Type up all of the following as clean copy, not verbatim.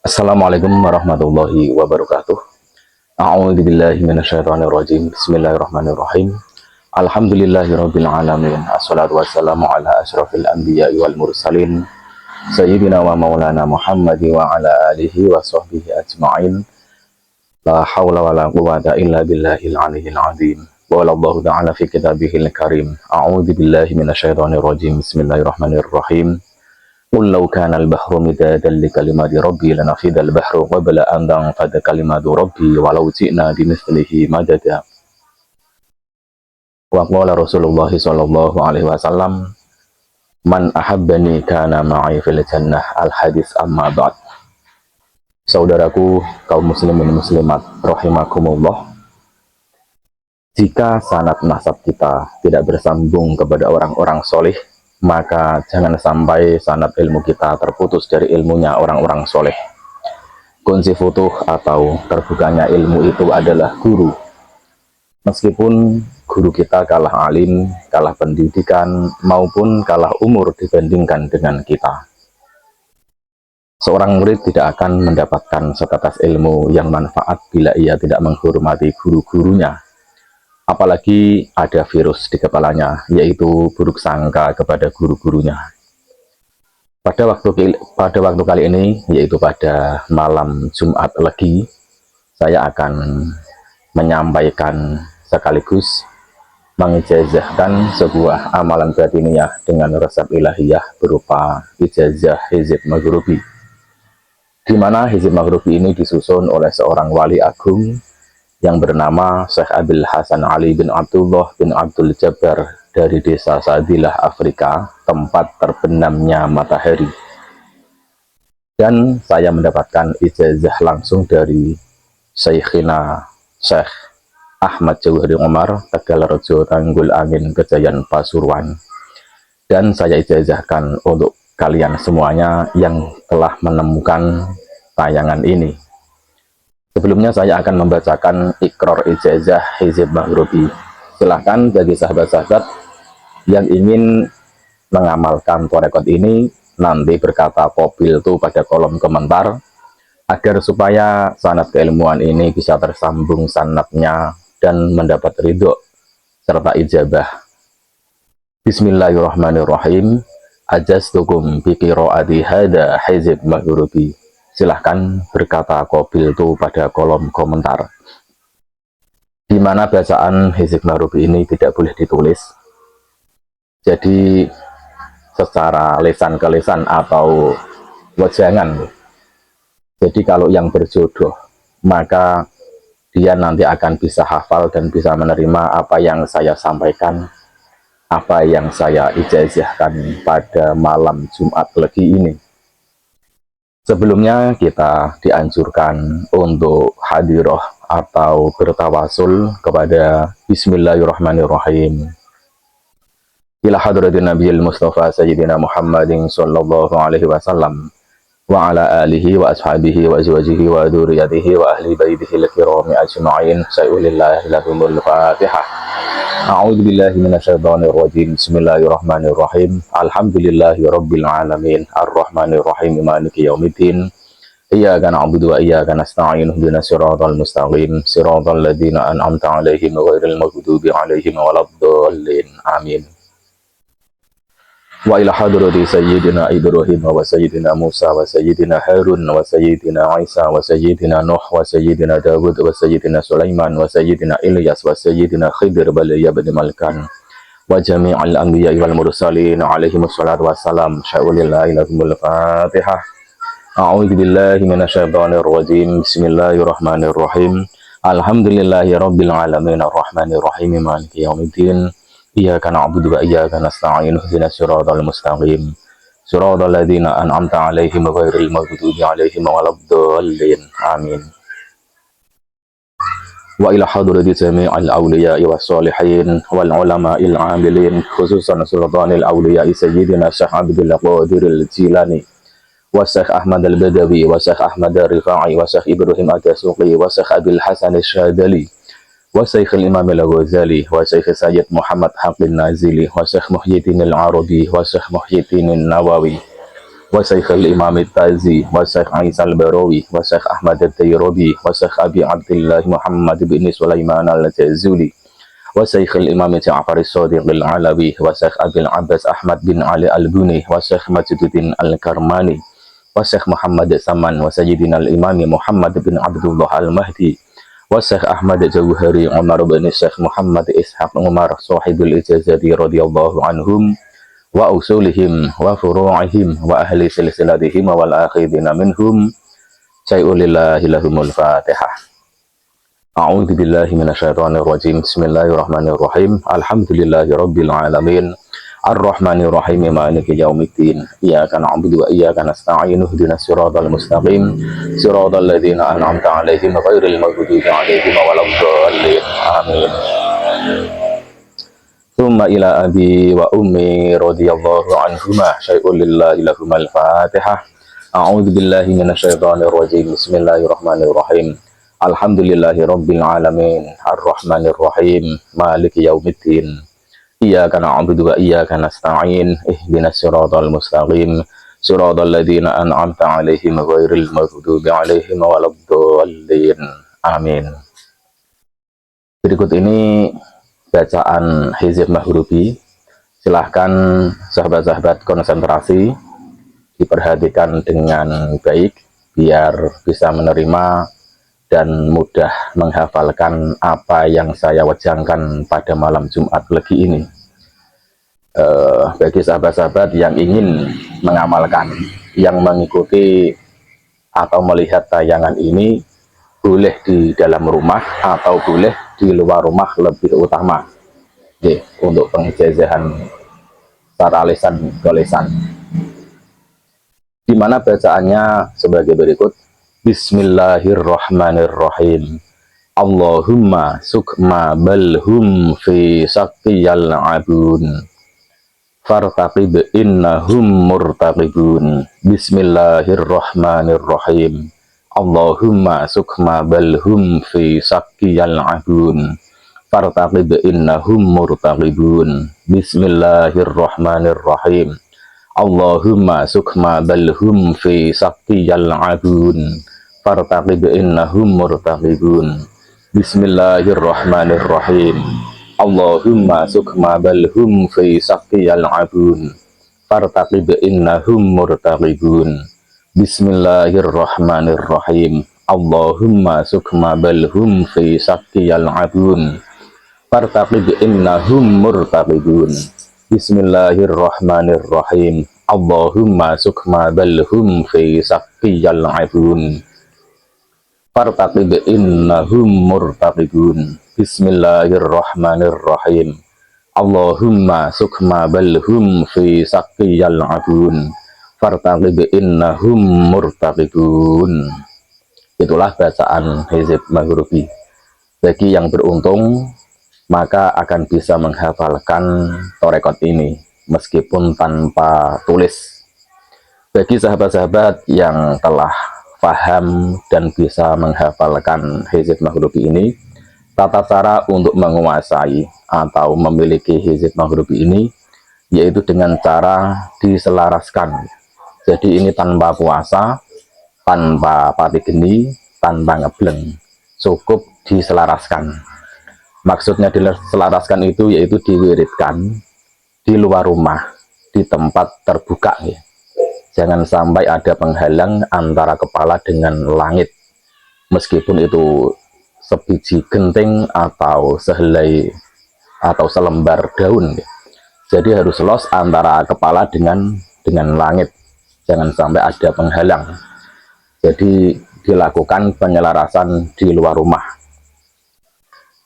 Assalamualaikum warahmatullahi wabarakatuh. A'udzu billahi minasyaitonir rajim. Bismillahirrahmanirrahim. Alhamdulillahirabbil alamin. Assalatu wassalamu ala asyrofil anbiya'i wal mursalin. Sayyidina wa maulana Muhammad wa ala alihi wa sahbihi ajma'in. La haula wa la quwwata illa billahil aliyyil azim. Wallahu ta'ala fi kitabihil karim. A'udzu billahi minasyaitonir rajim. Bismillahirrahmanirrahim. Qul law kana al-bahru midadan li kalimati rabbi lanafida al-bahru qabla an tanfada kalimatu rabbi walau ji'na bimithlihi madada. Wa qala Rasulullah sallallahu alaihi wasallam, man ahabbani kana ma'i fil jannah. Al-hadis amma ba'd. Saudaraku kaum muslimin muslimat rahimakumullah, jika sanad nasab kita tidak bersambung kepada orang-orang soleh, maka jangan sampai sanad ilmu kita terputus dari ilmunya orang-orang soleh. Kunci futuh atau terbukanya ilmu itu adalah guru. Meskipun guru kita kalah alim, kalah pendidikan, maupun kalah umur dibandingkan dengan kita, seorang murid tidak akan mendapatkan setetes ilmu yang manfaat bila ia tidak menghormati guru-gurunya. Apalagi ada virus di kepalanya, yaitu buruk sangka kepada guru-gurunya. Pada waktu kali ini, yaitu pada malam Jumat Legi, saya akan menyampaikan sekaligus mengijazahkan sebuah amalan batiniyah dengan resep ilahiyah berupa ijazah hizib maghrubi, di mana hizib maghrubi ini disusun oleh seorang wali agung yang bernama Syekh Abil Hasan Ali bin Abdullah bin Abdul Jabbar dari desa Sadilah, Afrika, tempat terbenamnya matahari. Dan saya mendapatkan ijazah langsung dari Syekhina Syekh Ahmad Jauhari Umar, Tegalrejo, Tanggul Angin, Kejayan, Pasuruan. Dan saya ijazahkan untuk kalian semuanya yang telah menemukan tayangan ini. Sebelumnya saya akan membacakan iqrar ijazah hizib maghrubi. Silahkan bagi sahabat-sahabat yang ingin mengamalkan torekot ini, nanti berkata Pobil itu pada kolom komentar, agar supaya sanad keilmuan ini bisa tersambung sanadnya dan mendapat ridho serta ijabah. Bismillahirrahmanirrahim. Ajaztukum bi qiraati hada hizib maghrubi. Silahkan berkata Qabil itu pada kolom komentar. Di mana bacaan hizib maghrubi ini tidak boleh ditulis. Jadi secara lisan ke lisan atau wejangan. Jadi kalau yang berjodoh, maka dia nanti akan bisa hafal dan bisa menerima apa yang saya sampaikan, apa yang saya ijazahkan pada malam Jumat Legi ini. Sebelumnya kita dianjurkan untuk hadiroh atau bertawasul kepada Bismillahirrahmanirrahim. Ila hadratin Nabiyil Mustafa Sayyidina Muhammadin sallallahu alaihi wasallam wa ala alihi wa ashabihi wa azwajihi wa dzurriyyatihi wa ahli baitihi al-kirami ajma'in. Sa'ulillahi lahumul Fatihah. A'udzu billahi minasyaitonir rajim. Bismillahirrahmanirrahim. Alhamdulillahi rabbil alamin. Arrahmanir rahim. Maliki yaumiddin. Iyyaka na'budu wa iyyaka nasta'in. Ihdinas siratal mustaqim. Siratal ladzina an'amta 'alaihim ghairil maghdubi 'alaihim waladdallin. Amin. Wa ila hadrati sayyidina Ibrahim wa sayyidina Musa wa sayyidina Harun wa sayyidina Isa wa sayyidina Nuh wa sayyidina Dawud wa sayyidina Sulaiman wa sayyidina Ilyas wa sayyidina Khidir baliya bin Malkan wa jami'al anbiya wal mursalin alaihi wassalatu wassalam. Sya'ulillahi lahumul Fatihah. A'udzu billahi minasyaitonir rajim. Bismillahirrahmanirrahim. Alhamdulillahi rabbil alamin arrahmanir rahim maliki yaumiddin. Iyyaka na'budu wa iyyaka nasta'in. Ihdinas siratal mustaqim. Siratal ladzina an'amta 'alaihim ghairil maghdubi 'alaihim waladdallin. Amin. Wa ila hadrati jami'il awliya'i was sholihin wal ulama'il 'amilin, khususan sultanil awliya'i sayyidina Syekh Abdul Qadiril Jilani wa Syekh Ahmad Al-Badawi wa Syekh Ahmad Ar-Rifa'i wa Syekh Ibrahim Ad-Dasuqi wa Syekh Abil Hasan Asy-Syadili wa Syekh Imam Al-Ghazali wa Syekh Sayyid Muhammad Haqqin Nazili wa Syekh Muhyiddin Al-Arabi wa Syekh Muhyiddin Nawawi wa Syekhul Imam At-Tazi wa Syekh Isa Al-Barawi wa Syekh Ahmad At-Tayrabi wa Syekh Abi Abdullah Muhammad bin Sulaiman Al-Jazuli wa Syekhul Imam Ja'far As-Shadiq Al-Alawi wa Syekh Abil Abbas Ahmad bin Ali Al-Buni wa Syekh Majduddin Al-Karmani wa Syekh Muhammad Saman wa Sayyidina Al-Imam Muhammad bin Abdullah Al-Mahdi wa Syekh Ahmad Jauhari Umar bin Syekh Muhammad Ishaq Umar sahibul ijazati radhiyallahu anhum wa usulihim wa furu'ihim wa ahli silsilatihim wal akhidina minhum syai'ulillahi lahumul fatihah. A'udzu billahi minasyaitonir rajim. Bismillahirrahmanirrahim. Alhamdulillahi rabbil alamin. Ar-Rahmanir Rahim. Maliki yaumiddin. Iyyaka na'budu wa iyyaka nasta'in. Ihdinas siratal mustaqim. Siratal ladzina an'amta 'alaihim ghairil maghdubi 'alaihim waladdallin. Amin. Tsumma ila abi wa ummi radhiyallahu anhuma syai'un lillahi lahumal fatihah. A'udzu billahi minasyaitonir rajim. Bismillahirrahmanirrahim. Alhamdulillahi rabbil alamin. Ar-Rahmanir Rahim. Maliki yaumiddin. Iyyaka na'budu wa iyyaka nasta'in. Ihdinas siratal mustaqim. Siratal ladzina an'amta 'alaihim ghairil maghdubi 'alaihim waladdallin. Amin. Berikut ini bacaan hizib mahrubi. Silahkan sahabat-sahabat konsentrasi, diperhatikan dengan baik biar bisa menerima dan mudah menghafalkan apa yang saya wajangkan pada malam Jumat Legi ini. Bagi sahabat-sahabat yang ingin mengamalkan, yang mengikuti atau melihat tayangan ini, boleh di dalam rumah atau boleh di luar rumah lebih utama. Oke, untuk pengijazahan secara lisan ke lisan. Di mana bacaannya sebagai berikut. Bismillahirrahmanirrahim. Allahumma sukma balhum fi saqiyal abun fartaqib innahum murtaqibun. Bismillahirrahmanirrahim. Allahumma sukma balhum fi saqiyal abun fartaqib innahum murtaqibun. Bismillahirrahmanirrahim. Allahumma sukma balhum fi saqiyal abun fartaqib innahum murtaqibun. Bismillahirrahmanirrahim. Allahumma sukma balhum fi saqiyal abun fartaqib innahum murtaqibun. Bismillahirrahmanirrahim. Allahumma sukma balhum fi saqiyal abun fartaqib innahum murtaqibun. Bismillahirrahmanirrahim. Allahumma sukma balhum fi saqiyal abun fartaqib innahum murtaqibun. Bismillahirrahmanirrahim. Allahumma sukma balhum fi saqiyal abun fartaqib innahum murtaqibun. Itulah bacaan hizib mahrubi. Bagi yang beruntung, maka akan bisa menghafalkan torekot ini meskipun tanpa tulis. Bagi sahabat-sahabat yang telah paham dan bisa menghafalkan hizib mahrubi ini, tata cara untuk menguasai atau memiliki hizib mahrubi ini yaitu dengan cara diselaraskan. Jadi ini tanpa puasa, tanpa pati geni, tanpa ngebleng, cukup diselaraskan. Maksudnya diselaraskan itu yaitu diwiridkan di luar rumah, di tempat terbuka ya. Jangan sampai ada penghalang antara kepala dengan langit, meskipun itu sebiji genting atau sehelai atau selembar daun ya. Jadi harus los antara kepala dengan langit, jangan sampai ada penghalang. Jadi dilakukan penyelarasan di luar rumah,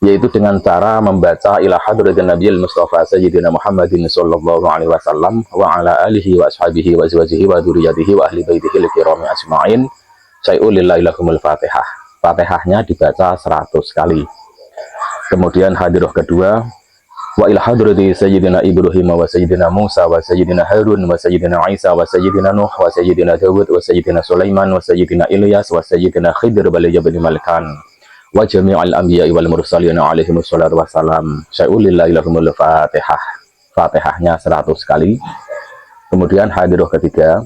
yaitu dengan cara membaca ila hadratin nabiyil mustafa sayyidina Muhammadin sallallahu alaihi wasallam wa ala alihi wa ashabihi wa azwajihi wa dzurriyyatihi wa ahli baitihi al-kirami ajma'in syai'un lillahi lahumul fatihah. Fatihahnya dibaca 100 kali. Kemudian hadirah kedua, wa ila hadrati sayyidina Ibrahim wa sayyidina Musa wa sayyidina Harun wa sayyidina Isa wa sayyidina Nuh wa sayyidina Dawud wa sayyidina Sulaiman wa sayyidina Ilyas wa sayyidina Khidir bal jabal malkan wa jami'al anbiya'i wal mursalin alaihi wassalatu wassalam syai'un lillahi lahumul fatihah. Fatihahnya 100 kali. Kemudian hadirah ketiga,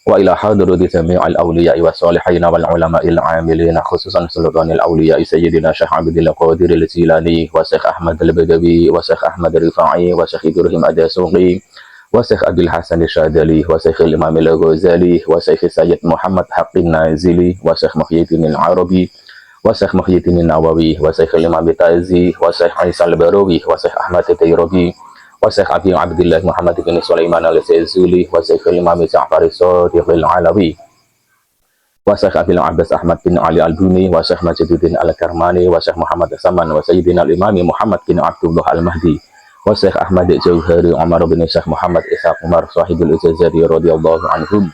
wa ila hadrati jami'il awliya'i was sholihin wal ulama'il 'amilin khususan sultanil awliya'i sayyidina Syekh Abdul Qadir al-Jilani wa Syekh Ahmad al-Badawi wa Syekh Ahmad al-Rifa'i wa Syekh Ibrahim ad-Dasuqi wa Syekh Abdul Hasan al-Syadili wa Syekh Imam al-Ghazali wa Syekh Sayyid Muhammad Haqqin Nazili wa Syekh Muhyiddin al-Arabi wa Syekh Muhyiddin an-Nawawi wa Syekh Imam Tazi wa Syekh Isa al-Barawi wa Syekh Ahmad al-Tayrabi wa Syekh Abi Abdullah Muhammad bin Sulaiman al-Zaizuli wa Syekh Imam Ja'far as-Sadiq al-Alawi wa Syekh Abil Abbas Ahmad bin Ali al-Buni wa Syekh Majiduddin al-Karmani wa Syekh Muhammad Saman wa Sayyidina al-Imam Muhammad bin Abdullah al-Mahdi wa Syekh Ahmad Jauhari Umar bin Syekh Muhammad Ishaq Umar sahibul Ijazari radhiyallahu anhum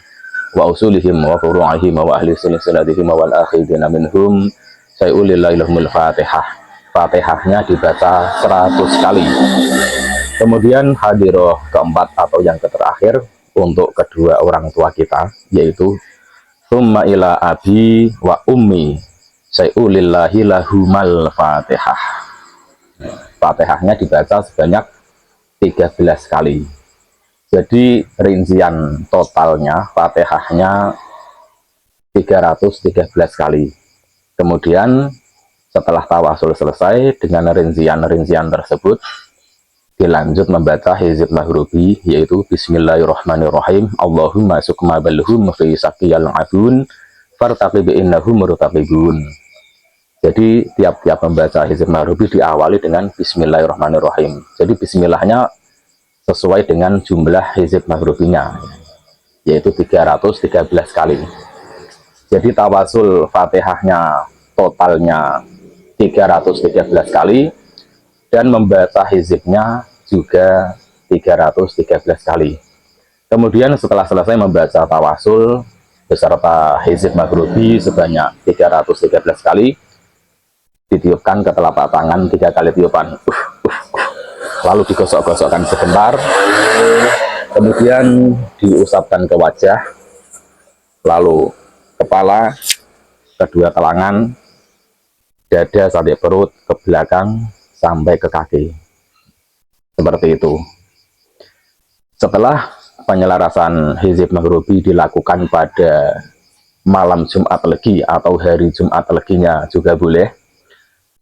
wa usulihim wa furu'ihim wa ahli silsilatihim wal akhidina minhum sayulillahil Fatihah. Fatihahnya dibaca 100 kali. Kemudian hadiroh keempat atau yang terakhir untuk kedua orang tua kita, yaitu summa ila abi wa ummi sayulillahi lahumal fatihah. Fatihahnya dibaca sebanyak 13 kali. Jadi rincian totalnya fatihahnya 313 kali. Kemudian setelah tawasul selesai dengan rincian-rincian tersebut, dilanjut membaca hizib mahrubi, yaitu Bismillahirrahmanirrahim Allahumma sukma balhum fi sakiyal adun fartaqib innahum murtaqibun. Jadi tiap-tiap membaca hizib mahrubi diawali dengan Bismillahirrahmanirrahim. Jadi bismillahnya sesuai dengan jumlah hizib mahrubinya, yaitu 313 kali. Jadi tawasul fatihahnya totalnya 313 kali, dan membaca hizibnya juga 313 kali. Kemudian setelah selesai membaca tawasul beserta hizib maghrubi sebanyak 313 kali, ditiupkan ke telapak tangan 3 kali tiupan, lalu digosok-gosokkan sebentar, kemudian diusapkan ke wajah, lalu kepala, kedua telangan, dada sampai perut, ke belakang sampai ke kaki, seperti itu. Setelah penyelarasan hizib maghrubi dilakukan pada malam Jumat Legi atau hari Jumat Leginya juga boleh.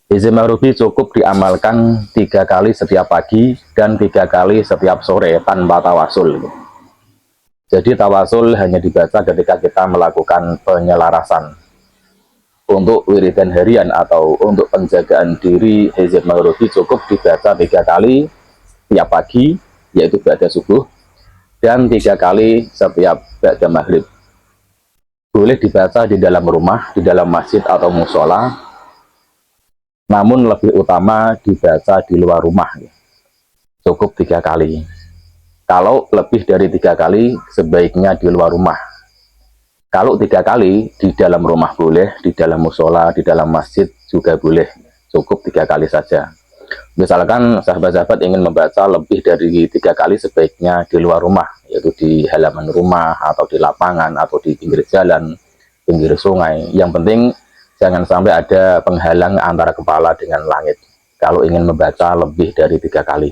Hizib maghrubi cukup diamalkan 3 kali setiap pagi dan 3 kali setiap sore tanpa tawasul. Jadi tawasul hanya dibaca ketika kita melakukan penyelarasan. Untuk wiridan harian atau untuk penjagaan diri hizib maghrubi cukup dibaca 3 kali tiap pagi, yaitu ba'da subuh, dan 3 kali setiap ba'da maghrib. Boleh dibaca di dalam rumah, di dalam masjid atau musola, namun lebih utama dibaca di luar rumah, cukup 3 kali. Kalau lebih dari 3 kali sebaiknya di luar rumah. Kalau 3 kali di dalam rumah boleh, di dalam musola, di dalam masjid juga boleh, cukup 3 kali saja. Misalkan sahabat-sahabat ingin membaca lebih dari 3 kali, sebaiknya di luar rumah, yaitu di halaman rumah atau di lapangan atau di pinggir jalan, pinggir sungai. Yang penting jangan sampai ada penghalang antara kepala dengan langit kalau ingin membaca lebih dari 3 kali.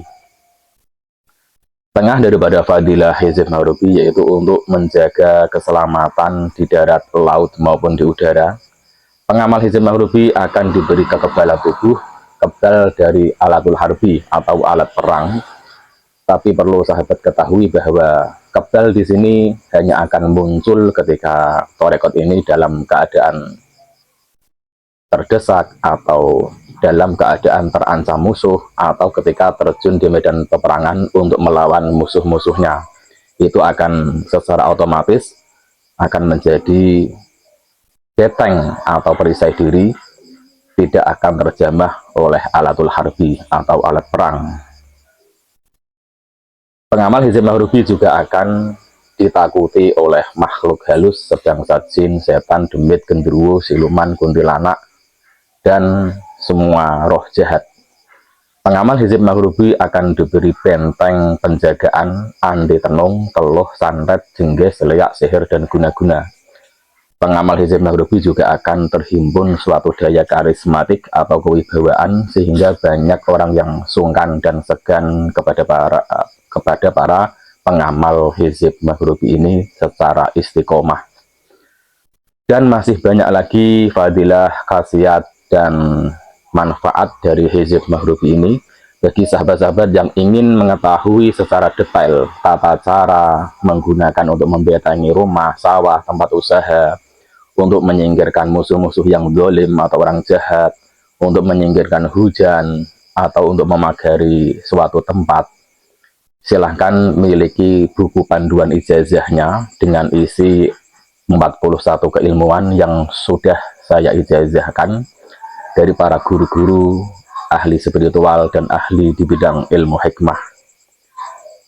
Tengah daripada fadilah hizib maghrubi yaitu untuk menjaga keselamatan di darat, laut maupun di udara. Pengamal hizib maghrubi akan diberi kekebalan tubuh, kebal dari alatul harbi atau alat perang. Tapi perlu sahabat ketahui bahwa kebal di sini hanya akan muncul ketika torekot ini dalam keadaan terdesak atau dalam keadaan terancam musuh, atau ketika terjun di medan peperangan untuk melawan musuh-musuhnya. Itu akan secara otomatis akan menjadi beteng atau perisai diri, tidak akan terjamah oleh alatul harbi atau alat perang. Pengamal hizib maghrubi juga akan ditakuti oleh makhluk halus sebangsat jin, setan, demit, genderuwo, siluman, kuntilanak, dan semua roh jahat. Pengamal hizib maghrubi akan diberi benteng penjagaan anti tenung, teluh, santet, jengges, leak, sihir, dan guna-guna. Pengamal hizib maghrubi juga akan terhimpun suatu daya karismatik atau kewibawaan, sehingga banyak orang yang sungkan dan segan kepada para pengamal hizib maghribi ini secara istiqomah. Dan masih banyak lagi fadilah, khasiat, dan manfaat dari hizib maghribi ini bagi sahabat-sahabat yang ingin mengetahui secara detail tata cara menggunakan untuk membentengi rumah, sawah, tempat usaha, untuk menyingkirkan musuh-musuh yang zalim atau orang jahat, untuk menyingkirkan hujan, atau untuk memagari suatu tempat. Silahkan miliki buku panduan ijazahnya dengan isi 41 keilmuan yang sudah saya ijazahkan dari para guru-guru, ahli spiritual, dan ahli di bidang ilmu hikmah.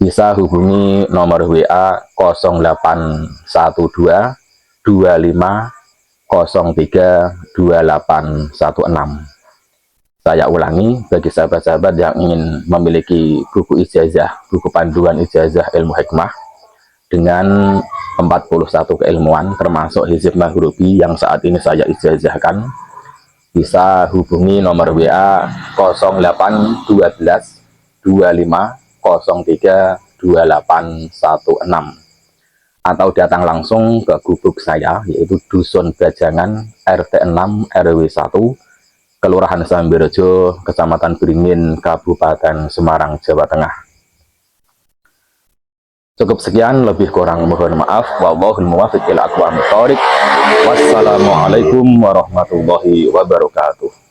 Bisa hubungi nomor WA 0812 25 03 2816. Saya ulangi, bagi sahabat-sahabat yang ingin memiliki buku ijazah, buku panduan ijazah ilmu hikmah dengan 41 keilmuan termasuk hizib maghribi yang saat ini saya ijazahkan, bisa hubungi nomor WA 0812 25 03 2816 atau datang langsung ke gubuk saya, yaitu Dusun Bajangan RT 6 RW 1 Kelurahan Sambirejo, Kecamatan Beringin, Kabupaten Semarang, Jawa Tengah. Cukup sekian, lebih kurang mohon maaf. Wallahul muwaffiq ila aqwamit thoriq. Wassalamualaikum warahmatullahi wabarakatuh.